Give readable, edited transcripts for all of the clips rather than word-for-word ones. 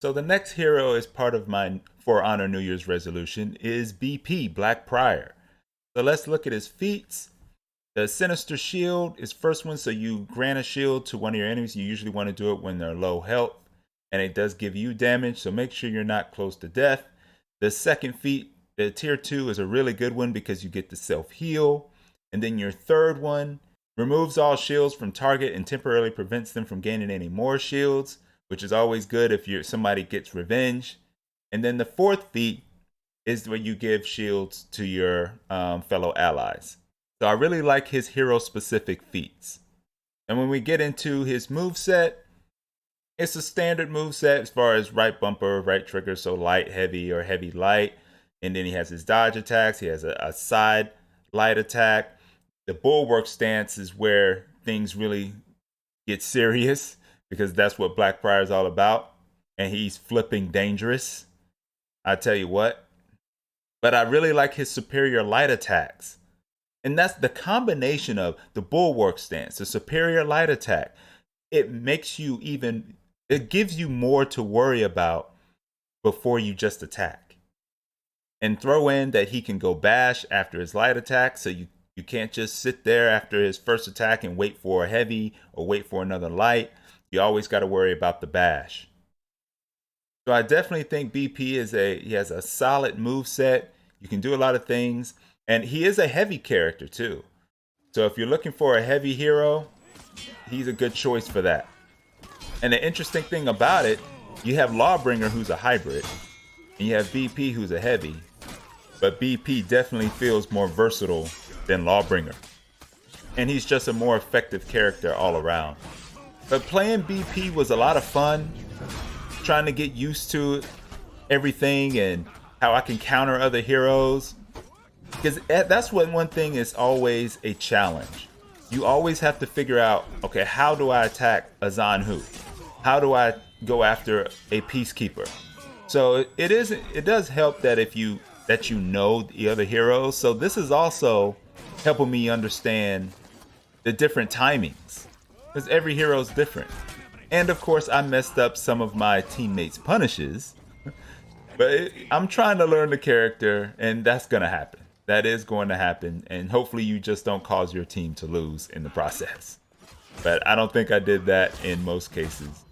So the next hero is part of my For Honor New Year's resolution is BP, Black Prior. So let's look at his feats. The Sinister Shield is first one, so you grant a shield to one of your enemies. You usually want to do it when they're low health, and it does give you damage, so make sure you're not close to death. The second feat, the tier 2, is a really good one because you get to self-heal. And then your third one removes all shields from target and temporarily prevents them from gaining any more shields, which is always good if somebody gets revenge. And then the fourth feat is where you give shields to your fellow allies. So I really like his hero-specific feats. And when we get into his moveset, it's a standard moveset as far as right bumper, right trigger, so light, heavy, or heavy, light. And then he has his dodge attacks. He has a side light attack. The bulwark stance is where things really get serious because that's what Black Prior is all about. And he's flipping dangerous. I tell you what. But I really like his superior light attacks. And that's the combination of the bulwark stance, the superior light attack. It makes you it gives you more to worry about before you just attack. And throw in that he can go bash after his light attack, so you can't just sit there after his first attack and wait for a heavy or wait for another light. You always got to worry about the bash. So I definitely think BP he has a solid move set. You can do a lot of things. And he is a heavy character too. So if you're looking for a heavy hero, he's a good choice for that. And the interesting thing about it, you have Lawbringer, who's a hybrid, and you have BP, who's a heavy. But BP definitely feels more versatile than Lawbringer. And he's just a more effective character all around. But playing BP was a lot of fun. Trying to get used to everything and how I can counter other heroes. Because that's one thing is always a challenge. You always have to figure out, okay, how do I attack a Zanhu? How do I go after a Peacekeeper? So it does help that you know the other heroes. So this is also helping me understand the different timings. Because every hero is different. And of course, I messed up some of my teammates' punishes. But I'm trying to learn the character, and that's going to happen. That is going to happen, and hopefully you just don't cause your team to lose in the process. But I don't think I did that in most cases.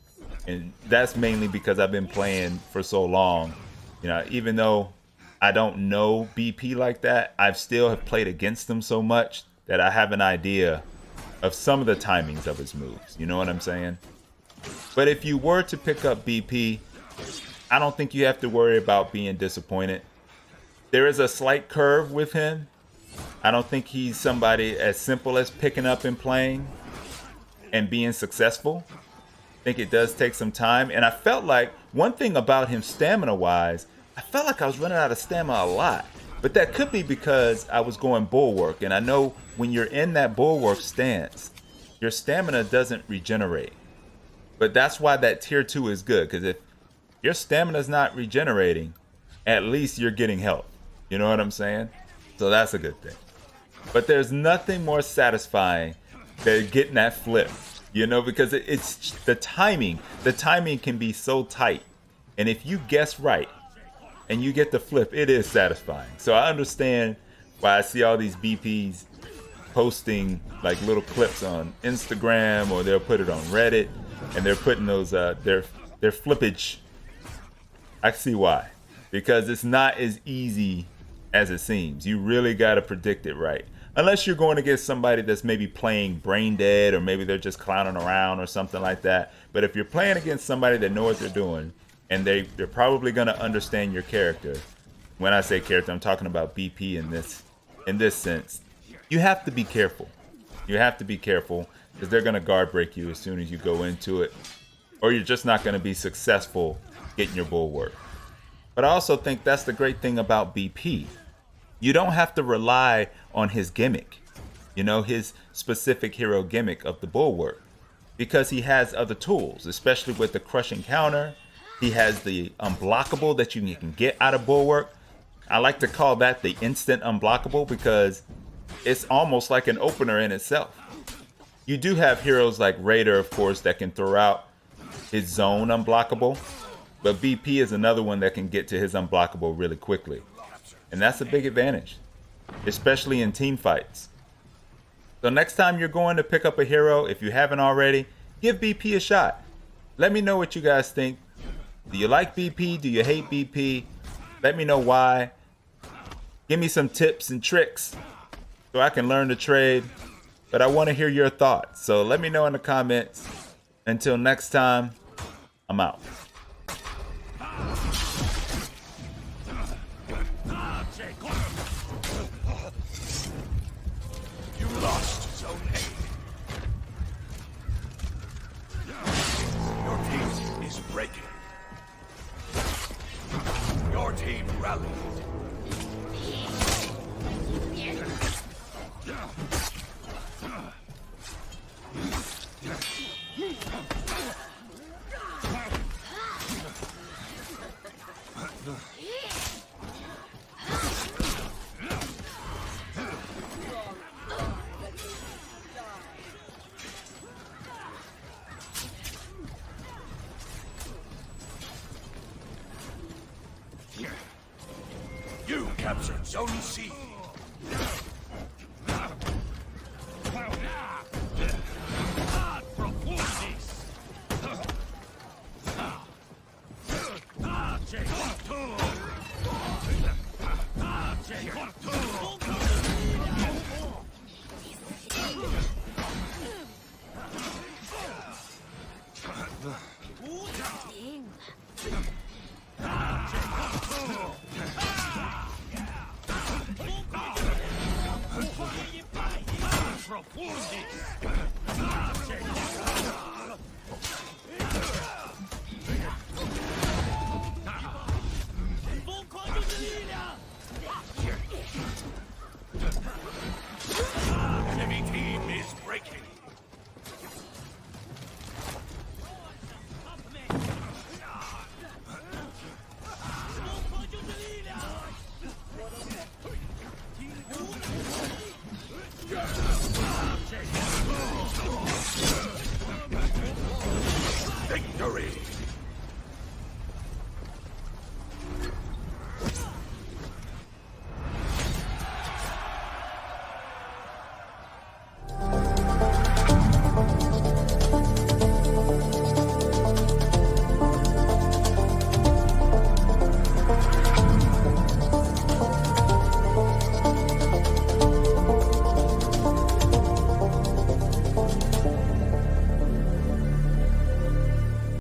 And that's mainly because I've been playing for so long. You know, even though I don't know BP like that, I still have played against him so much that I have an idea of some of the timings of his moves. You know what I'm saying? But if you were to pick up BP, I don't think you have to worry about being disappointed. There is a slight curve with him. I don't think he's somebody as simple as picking up and playing and being successful. I think it does take some time. And I felt like one thing about him stamina-wise, I felt like I was running out of stamina a lot. But that could be because I was going bulwark. And I know when you're in that bulwark stance, your stamina doesn't regenerate. But that's why that tier 2 is good. Because if your stamina is not regenerating, at least you're getting health. You know what I'm saying? So that's a good thing. But there's nothing more satisfying than getting that flip. You know, because it's the timing. The timing can be so tight. And if you guess right and you get the flip, it is satisfying. So I understand why I see all these BPs posting like little clips on Instagram, or they'll put it on Reddit, and they're putting those their flippage. I see why. Because it's not as easy as it seems. You really got to predict it right. Unless you're going against somebody that's maybe playing brain dead, or maybe they're just clowning around or something like that. But if you're playing against somebody that knows what they're doing, and they're probably going to understand your character. When I say character, I'm talking about BP in this sense. You have to be careful. You have to be careful because they're going to guard break you as soon as you go into it. Or you're just not going to be successful getting your bulwark. But I also think that's the great thing about BP. You don't have to rely on his gimmick, his specific hero gimmick of the bulwark, because he has other tools, especially with the crushing counter. He has the unblockable that you can get out of bulwark. I like to call that the instant unblockable because it's almost like an opener in itself. You do have heroes like Raider, of course, that can throw out his zone unblockable. but BP is another one that can get to his unblockable really quickly. And that's a big advantage, especially in team fights. So next time you're going to pick up a hero, if you haven't already, give BP a shot. Let me know what you guys think. Do you like BP? Do you hate BP? Let me know why. Give me some tips and tricks so I can learn to trade. But I want to hear your thoughts. So let me know in the comments. Until next time, I'm out. You lost Zone A. Your team is breaking. Your team rallied. You captured Zone C. Dang.